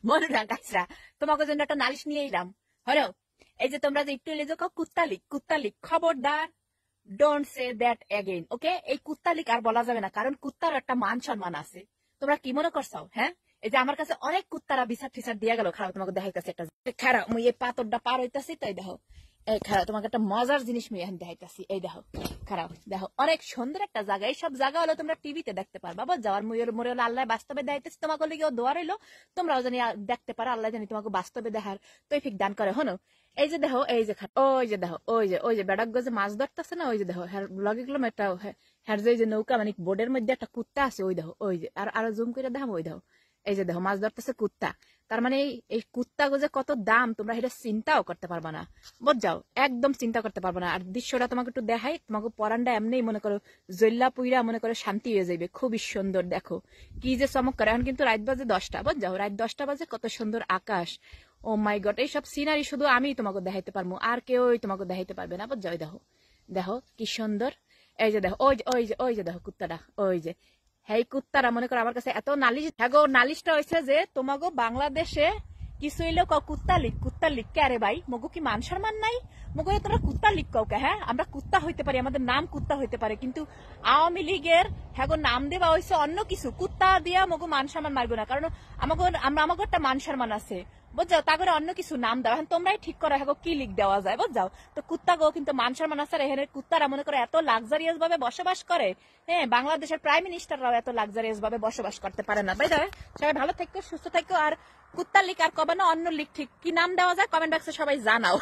মনে রাখাইছরা তোমাকে জন্য একটা নালিশ নিয়ে এলাম। হলো এই যে তোমরা যে একটু এলে যে কুত্তালিক খবরদার, ডোন্ট সে দ্যাট এগেইন, ওকে? এই কুত্তালিক আর বলা যাবে না, কারণ কুত্তার একটা মান সম্মান আছে। তোমরা কি মনে করছো? হ্যাঁ, এই যে আমার কাছে অনেক কুত্তারা বিচার টিচার দিয়ে গেল। খারাপ, তোমাকে দেখাইতেছে একটা। খারাপ, মুই এই পাথরটা পার হইতাছি, তাই দেখো। এই খারাপ, তোমাকে একটা মজার জিনিস মুই এখন দেখাইতাছি। এই দেখো, খারাপ দেখো, অনেক সুন্দর একটা জায়গা। এইসব জায়গা হলো তোমরা টিভিতে দেখতে পারবা, যাওয়ার মুয়ের মরে হলো আল্লাহ বাস্তবে দেখাইতেছি তোমাকে লিগেও দোয়া রইলো। তোমরাও জানি দেখতে পারো, আল্লাহ জানি তোমাকে বাস্তবে দেখার তৌফিক দান করে। হনো এই যে দেখো, এই যে ওই যে দেখো, ওই যে বেড়াক যে মাছ ধরতেছে না, ওই যে দেখো লগে গেলাম একটা হ্যার যে নৌকা মানে বোর্ডের মধ্যে একটা কুত্তা আছে, ওই দেখো, ওই যে আরো জুম করে দেখাম, ওই দেখো, এই যে দেখো মাছ ধরতেছে কুত্তা। তার মানে এই কুত্তা যে কত দাম তোমরা এটা চিন্তাও করতে পারবা না, বুঝাও, একদম চিন্তা করতে পারবা না। আর দৃশ্যটা তোমাকে একটু দেখাই, তোমাকে পরানটা এমনি মনে করো জল্লা পুইরা মনে করো শান্তি হয়ে যাবে। খুবই সুন্দর, দেখো কি যে চমক করে। এখন কিন্তু রাত বাজে 10টা, বুঝাও, রাত 10টা বাজে, কত সুন্দর আকাশ। ও মাই গড, এইসব সিনারি শুধু আমি তোমাকে দেখাইতে পারবো, আর কেউই তোমাকে দেখাইতে পারবে না, বুঝাও। দেখো দেখো কি সুন্দর। এই যে দেখো, ওই যে দেখো কুত্তাটা, ওই যে হ্যাঁ কুত্তারা মনে করো আমার কাছে এত নালিশ। হ্যাঁ গো, নালিশটা হয়েছে যে তোমাকে বাংলাদেশে কিছু হইলো কুত্তা লিখ কে? আরে ভাই, মগু কি মান সম্মান নাই? মগু তোমরা কুত্তা লিখ কাউকে? হ্যাঁ, আমরা কুত্তা হইতে পারি, আমাদের নাম কুত্তা হইতে পারে, কিন্তু আওয়ামী লীগের হ্যাঁ গো নাম দেওয়া হয়েছে অন্য কিছু। কুত্তা দিয়া মগু মান সম্মান মারবো না, কারণ আমাকে একটা মান সম্মান আছে, বুঝাও। তা করে অন্য কিছু নাম দাও, এখন তোমরাই ঠিক করো হ্যাঁ কি লিখ দেওয়া যায়, বুঝাও। তো কুত্তা গো কিন্তু মান সম্মান আছে। এখানে কুত্তারা মনে করো এত লাক্সারিয়াস ভাবে বসবাস করে। হ্যাঁ, বাংলাদেশের প্রাইম মিনিস্টাররাও এত লাক্সারিয়াস ভাবে বসবাস করতে পারে না। বাই দ্য ওয়ে, সবাই ভালো থাকো, সুস্থ থাকো। আর কুত্তার লিক আর কবে না অন্য লিক ঠিক কি নাম দেওয়া যায় কমেন্ট বক্সে সবাই জানাও।